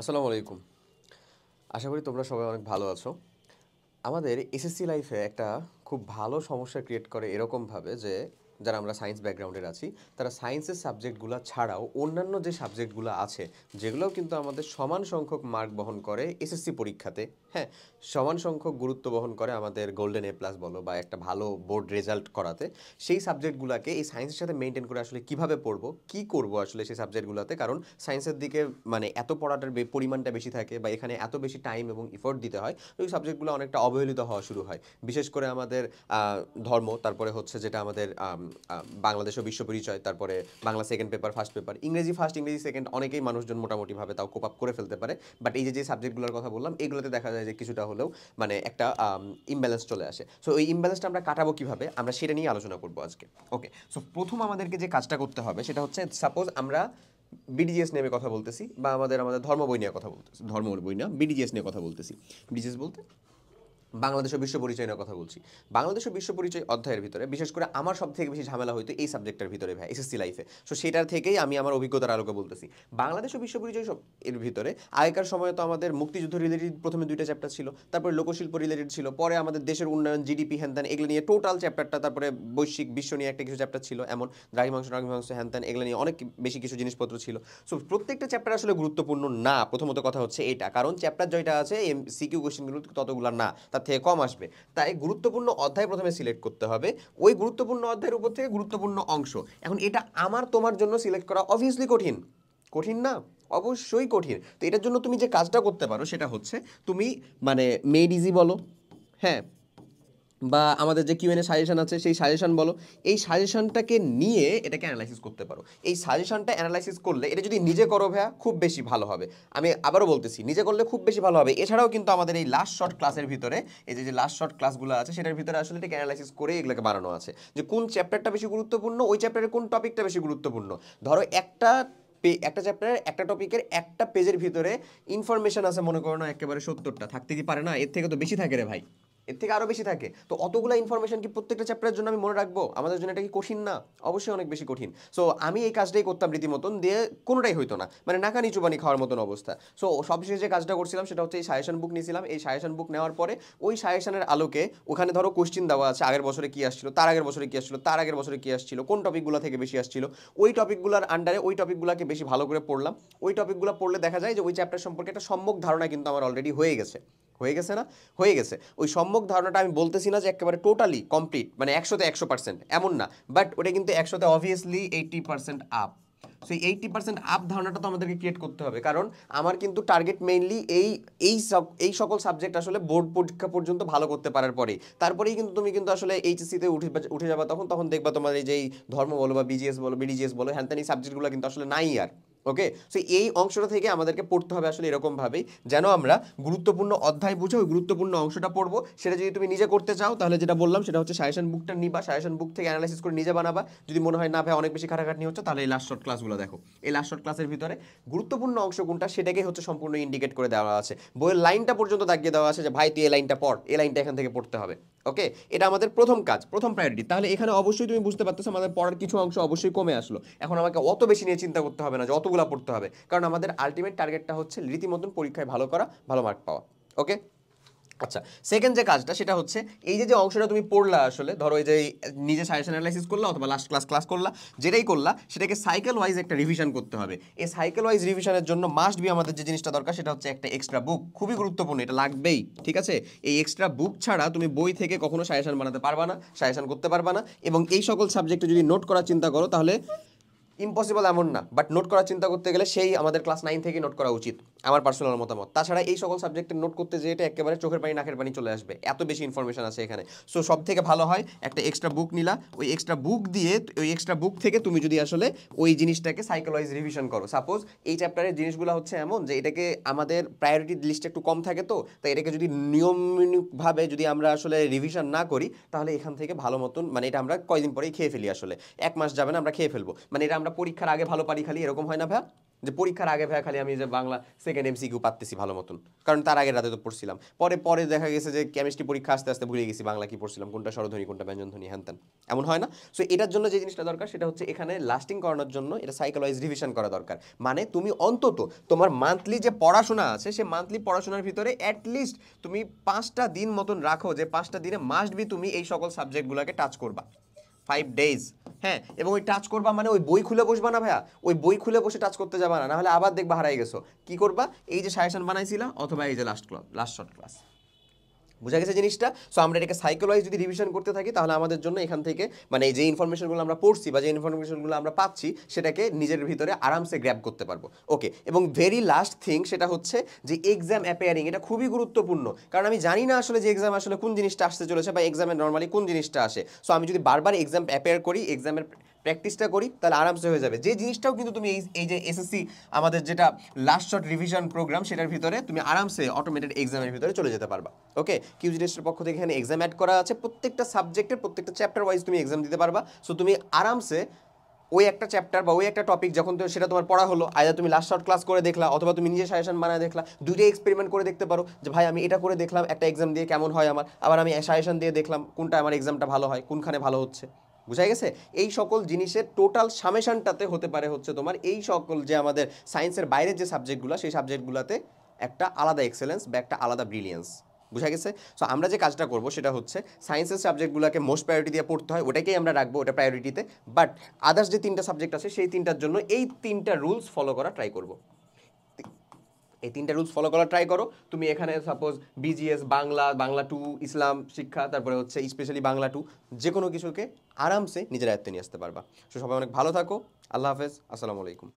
আসসালামু আলাইকুম। আশা করি তোমরা সবাই অনেক ভালো আছো। আমাদের এসএসসি লাইফে একটা খুব ভালো সমস্যা ক্রিয়েট করে এরকমভাবে যে যারা আমরা সায়েন্স ব্যাকগ্রাউন্ডের আছি তারা সায়েন্সের সাবজেক্টগুলো ছাড়াও অন্যান্য যে সাবজেক্টগুলো আছে যেগুলোও কিন্তু আমাদের সমান সংখ্যক মার্ক বহন করে এসএসসি পরীক্ষাতে। হ্যাঁ, সমান সংখ্যক গুরুত্ব বহন করে আমাদের গোল্ডেন এ প্লাস বলো বা একটা ভালো বোর্ড রেজাল্ট করাতে। সেই সাবজেক্টগুলোকে এই সায়েন্সের সাথে মেনটেন করে আসলে কিভাবে পড়বো, কি করব আসলে সেই সাবজেক্টগুলোতে, কারণ সায়েন্সের দিকে মানে এত পড়াটার পরিমাণটা বেশি থাকে বা এখানে এত বেশি টাইম এবং ইফোর্ট দিতে হয়, ওই সাবজেক্টগুলো অনেকটা অবহেলিত হওয়া শুরু হয়। বিশেষ করে আমাদের ধর্ম, তারপরে হচ্ছে যেটা আমাদের বাংলাদেশ ও বিশ্ব পরিচয়, তারপরে Bangla second paper, first paper, ইংরেজি ফার্স্ট ইংরেজি সেকেন্ড অনেকেই মানুষজন মোটামুটিভাবে তাও কোপ আপ করে ফেলতে পারে। বাট এই যে সাবজেক্টগুলোর কথা বললাম এগুলোতে দেখা যায় যে কিছুটা হলেও মানে একটা ইমব্যালেন্স চলে আসে। সো ওই ইমব্যালেন্সটা আমরা কাটাবো কীভাবে, আমরা সেটা নিয়ে আলোচনা করবো আজকে। ওকে, সো প্রথম আমাদেরকে যে কাজটা করতে হবে সেটা হচ্ছে, সাপোজ আমরা বিডিজিএস নিয়ে কথা বলতেছি বা আমাদের ধর্ম বই নিয়ে কথা বলতেছি, ধর্ম বই না বিডিজিএস নিয়ে কথা বলতেছি। বিডিজিএস বলতে বাংলাদেশ ও বিশ্ব পরিচয় নিয়ে কথা বলছি। বাংলাদেশ ও বিশ্ব পরিচয় অধ্যায়ের ভিতরে বিশেষ করে আমার সব থেকে বেশি ঝামেলা হইতো এই সাবজেক্টের ভিতরে ভাই, এসএসসি লাইফে। সো সেটার থেকেই আমি আমার অভিজ্ঞতার আলোকে বলতেছি। বাংলাদেশ ও বিশ্ব পরিচয় সব এর ভিতরে আগেকার সময়ে তো আমাদের মুক্তিযুদ্ধ রিলেটেড প্রথমে দুইটা চ্যাপ্টার ছিল, তারপরে লোকশিল্প রিলেটেড ছিল, পরে আমাদের দেশের উন্নয়ন, জিডিপি, হ্যানত্যান এগুলো নিয়ে টোটাল চ্যাপ্টারটা, তারপরে বৈশ্বিক বিশ্ব নিয়ে একটা কিছু চ্যাপ্টার ছিল, এমন দ্রাঘিমাংশ হ্যানত্যান এগুলো নিয়ে অনেক বেশি কিছু জিনিসপত্র ছিল। সো প্রত্যেকটা চ্যাপ্টার আসলে গুরুত্বপূর্ণ না, প্রথমত কথা হচ্ছে এটা, কারণ চ্যাপ্টার যেটা আছে সিকিউ কোয়েশ্চেনগুলো ততগুলো না, তার থেকে কম আসবে। তাই গুরুত্বপূর্ণ অধ্যায় প্রথমে সিলেক্ট করতে হবে, ওই গুরুত্বপূর্ণ অধ্যায়ের উপর থেকে গুরুত্বপূর্ণ অংশ। এখন এটা আমার তোমার জন্য সিলেক্ট করা অবভিয়াসলি কঠিন, কঠিন না? অবশ্যই কঠিন। তো এটার জন্য তুমি যে কাজটা করতে পারো সেটা হচ্ছে তুমি মানে মেড ইজি বলো, হ্যাঁ, বা আমাদের যে কিউএনএ সাজেশন আছে সেই সাজেশন বলো, এই সাজেশনটাকে নিয়ে এটাকে অ্যানালাইসিস করতে পারো। এই সাজেশনটা অ্যানালাইসিস করলে এটা যদি নিজে করো ভাইয়া খুব বেশি ভালো হবে। আমি আবারও বলতেছি, নিজে করলে খুব বেশি ভালো হবে। এছাড়াও কিন্তু আমাদের এই লাস্ট শর্ট ক্লাসের ভিতরে, এই যে লাস্ট শর্ট ক্লাসগুলো আছে সেটার ভিতরে আসলে এটাকে অ্যানালাইসিস করে এগুলোকে বানানো আছে যে কোন চ্যাপ্টারটা বেশি গুরুত্বপূর্ণ, ওই চ্যাপ্টারের কোন টপিকটা বেশি গুরুত্বপূর্ণ। ধরো একটা চ্যাপ্টারের একটা টপিকের একটা পেজের ভিতরে ইনফরমেশন আছে মনে করো না একেবারে 70টা, থাকতে কি পারে না? এর থেকে তো বেশি থাকে রে ভাই, এর থেকে আরও বেশি থাকে। তো অতগুলো ইনফরমেশন কি প্রত্যেকটা চ্যাপ্টারের জন্য আমি মনে রাখবো? আমাদের জন্য এটা কি কঠিন না? অবশ্যই অনেক বেশি কঠিন। সো আমি এই কাজটাই করতাম রীতিমতন, দিয়ে কোনোটাই হইতো না, মানে নাকানি চুবানি খাওয়ার মতন অবস্থা। সো সবশেষে যে কাজটা করছিলাম সেটা হচ্ছে এই সাজেশন বুক নিয়েছিলাম। এই সাজেশন বুক নেওয়ার পরে ওই সাজেশনের আলোকে ওখানে ধরো কোশ্চিন দেওয়া আছে, আগের বছরে কি আসছিল, তার আগের বছরে কি আসছিল, তার আগের বছরে কি আসছিল, কোন টপিকগুলো থেকে বেশি আসছিল, ওই টপিকগুলোর আন্ডারে ওই টপিকগুলোকে বেশি ভালো করে পড়লাম। ওই টপিকগুলো পড়লে দেখা যায় যে ওই চ্যাপ্টার সম্পর্কে একটা সম্যক ধারণা কিন্তু আমার অলরেডি হয়ে গেছে। হয়ে গেছে না? হয়ে গেছে। ওই সম্যক ধারণাটা আমি বলতেছি না যে একেবারে টোটালি কমপ্লিট, মানে 100% এমন না, বাট ওটা কিন্তু 100তে অবভিয়াসলি 80% আপ। সো এই 80% আপ ধারণাটা তো আমাদেরকে ক্রিয়েট করতে হবে, কারণ আমার কিন্তু টার্গেট মেইনলি এই সকল সাবজেক্ট আসলে বোর্ড পরীক্ষা পর্যন্ত ভালো করতে পারার পরেই, তারপরেই কিন্তু তুমি কিন্তু আসলে এইচএসসিতে উঠে যাবা, তখন তখন দেখবা তোমার এই যে ধর্ম বলো বা বিজিএস বলো বিডিজিএস বলো হ্যান ত্যান এই সাবজেক্টগুলো কিন্তু আসলে নাই আর। ওকে, সো এই অংশটা থেকে আমাদেরকে পড়তে হবে আসলে এরকমভাবেই যেন আমরা গুরুত্বপূর্ণ অধ্যায় বুঝে ওই গুরুত্বপূর্ণ অংশটা পড়বো। সেটা যদি তুমি নিজে করতে চাও তাহলে যেটা বললাম সেটা হচ্ছে সাজেশন বুকটা নিবা, সাজেশন বুক থেকে অ্যানালাইসিস করে নিজে বানাবা। যদি মনে হয় না ভাই অনেক বেশি খাটাখাটনি হচ্ছে, তাহলে এই লাস্ট শর্ট ক্লাসগুলো দেখো। এই লাস্ট শর্ট ক্লাসের ভিতরে গুরুত্বপূর্ণ অংশ কোনটা সেটাকে হচ্ছে সম্পূর্ণ ইন্ডিকেট করে দেওয়া আছে, বইয়ের লাইনটা পর্যন্ত দাগিয়ে দেওয়া আছে যে ভাই তুই এই লাইনটা পড়, এই লাইনটা এখান থেকে পড়তে হবে। ওকে, এটা আমাদের প্রথম কাজ, প্রথম প্রায়োরিটি। তাহলে এখানে অবশ্যই তুমি বুঝতে পারতেছো আমাদের পড়ার কিছু অংশ অবশ্যই কমে আসলো। এখন আমাকে অত বেশি নিয়ে চিন্তা করতে হবে না যে অতগুলা পড়তে হবে, কারণ আমাদের আলটিমেট টার্গেটটা হচ্ছে রীতিমতন পরীক্ষায় ভালো করা, ভালো মার্ক পাওয়া। ওকে, আচ্ছা, সেকেন্ড যে কাজটা সেটা হচ্ছে এই যে অংশটা তুমি পড়লা, আসলে ধরো এই যে নিজে সাজেশন অ্যানালাইসিস করলা অথবা লাস্ট ক্লাস করলা, যেটাই করলা সেটাকে সাইকেল ওয়াইজ একটা রিভিশন করতে হবে। এই সাইকেল ওয়াইজ রিভিশনের জন্য মাস্ট বি আমাদের যে জিনিসটা দরকার সেটা হচ্ছে একটা এক্সট্রা বুক, খুবই গুরুত্বপূর্ণ, এটা লাগবেই। ঠিক আছে, এই এক্সট্রা বুক ছাড়া তুমি বই থেকে কখনো সাজেশন বানাতে পারবা না, সাজেশন করতে পারবা না। এবং এই সকল সাবজেক্টে যদি নোট করার চিন্তা করো তাহলে ইম্পসিবল এমন না, বাট নোট করার চিন্তা করতে গেলে সেই আমাদের ক্লাস 9 থেকে নোট করা উচিত, আমার পার্সোনাল মতামত। তাছাড়া এই সকল সাবজেক্টের নোট করতে যেয়ে এটা একেবারে চোখের পানি নাকের পানি চলে আসবে, এত বেশি ইনফরমেশন আছে এখানে। সো সব থেকে ভালো হয় একটা এক্সট্রা বুক নিলা, ওই এক্সট্রা বুক দিয়ে ওই এক্সট্রা বুক থেকে তুমি যদি আসলে ওই জিনিসটাকে সাইকেলওয়াইজ রিভিশন করো। সাপোজ এই চ্যাপ্টারের জিনিসগুলো হচ্ছে এমন যে এটাকে আমাদের প্রায়োরিটি লিস্টে একটু কম থাকে, তো তাই এটাকে যদি নিয়মিতভাবে যদি আমরা আসলে রিভিশন না করি তাহলে এখান থেকে ভালো মতন মানে এটা আমরা কয়দিন পরেই খেয়ে ফেলি, আসলে 1 মাস যাবে না আমরা খেয়ে ফেলবো, মানে এটা আমরা পরীক্ষার আগে ভালো পারি খালি, এরকম হয় না ভাই? যে পরীক্ষার আগে ভাই খালি আমি যে বাংলা সেকেন্ড এমসিকিউ পারতেছি ভালো মতন, কারণ তার আগের রাতে তো পড়ছিলাম, পরে পরে দেখা গেছে যে কেমিস্ট্রি পরীক্ষা আস্তে আস্তে ভুলে গেছি বাংলা কি পড়ছিলাম, কোনটা স্বরধ্বনি কোনটা ব্যঞ্জনধ্বনি হ্যান ত্যান, এমন হয় না? সো এটার জন্য যে জিনিসটা দরকার সেটা হচ্ছে এখানে লাস্টিং করানোর জন্য এটা সাইকোলজি রিভিশন করা দরকার। মানে তুমি অন্তত তোমার মান্থলি যে পড়াশোনা আছে সে মান্থলি পড়াশোনার ভিতরে অ্যাটলিস্ট তুমি 5টা দিন মতন রাখো, যে 5টা দিনে মাস্ট বি তুমি এই সকল সাবজেক্টগুলোকে টাচ করবা 5 days। হ্যাঁ, এবং ওই টাচ করবা মানে ওই বই খুলে বসবা না ভাইয়া, ওই বই খুলে বসে টাচ করতে যাবা না, নাহলে আবার দেখবা হারাই গেছো। কি করবা, এই যে সাজেশন বানাইছিলা অথবা এই যে লাস্ট শর্ট ক্লাস, বুঝা গেছে জিনিসটা? সো আমরা এটাকে সাইকোলজি যদি রিভিশন করতে থাকি তাহলে আমাদের জন্য এখান থেকে মানে যে ইনফরমেশনগুলো আমরা পড়ছি বা যে ইনফরমেশনগুলো আমরা পাচ্ছি সেটাকে নিজের ভিতরে আরামসে গ্র্যাব করতে পারবো। ওকে, এবং ভেরি লাস্ট থিং সেটা হচ্ছে যে এক্সাম অ্যাপিয়ারিং, এটা খুবই গুরুত্বপূর্ণ, কারণ আমি জানি না আসলে যে এক্সাম আসলে কোন জিনিসটা আসতে চলেছে বা এক্সামে নর্মালি কোন জিনিসটা আসে। সো আমি যদি বারবার এক্সাম অ্যাপিয়ার করি, এক্সামের প্র্যাকটিসটা করি, তাহলে আরামসে হয়ে যাবে। যে জিনিসটাও কিন্তু তুমি এই যে এসএসসি আমাদের যেটা লাস্ট শর্ট রিভিশন প্রোগ্রাম সেটার ভিতরে তুমি আরামসে অটোমেটেড এক্সামের ভিতরে চলে যেতে পারবা। ওকে, কিউজিনেস্টের পক্ষ থেকে এখানে এক্সাম অ্যাড করা আছে, প্রত্যেকটা সাবজেক্টের প্রত্যেকটা চ্যাপ্টার ওয়াইজ তুমি এক্সাম দিতে পারবা। সো তুমি আরামসে ওই একটা চ্যাপ্টার বা ওই একটা টপিক যখন তো সেটা তোমার পড়া হলো, আইদার তুমি লাস্ট শর্ট ক্লাস করে দেখলা অথবা তুমি নিজে সাজেশন বানায় দেখলা, দুইটাই এক্সপেরিমেন্ট করে দেখতে পারো যে ভাই আমি এটা করে দেখলাম একটা এক্সাম দিয়ে কেমন হয় আমার, আবার আমি সাজেশন দিয়ে দেখলাম কোনটা আমার এক্সামটা ভালো হয়, কোনখানে ভালো হচ্ছে। বুঝা গেছে? এই সকল জিনিসের টোটাল সামেশনটাতে হতে পারে হচ্ছে তোমার এই সকল যে আমাদের সায়েন্সের বাইরের যে সাবজেক্টগুলো সেই সাবজেক্টগুলোতে একটা আলাদা এক্সেলেন্স বা একটা আলাদা ব্রিলিয়েন্স। বুঝা গেছে? সো আমরা যে কাজটা করবো সেটা হচ্ছে সায়েন্সের সাবজেক্টগুলোকে মোস্ট প্রায়োরিটি দিয়ে পড়তে হয়, ওটাকেই আমরা রাখবো ওটা প্রায়োরিটিতে, বাট আদার্স যে 3টা সাবজেক্ট আছে সেই 3টার জন্য এই 3টা রুলস ফলো করা ট্রাই করবো। এই 3টা রুলস ফলো করা ট্রাই করো। তুমি এখানে সাপোজ বিজিএস, বাংলা, বাংলা 2, ইসলাম শিক্ষা, তারপরে হচ্ছে স্পেশালি বাংলা 2, যে কোনো কিছুকে আরামসে নিজের আয়ত্তে নিয়ে আসতে পারবা। সো সবাই অনেক ভালো থাকো। আল্লাহ হাফেজ, আসসালামু আলাইকুম।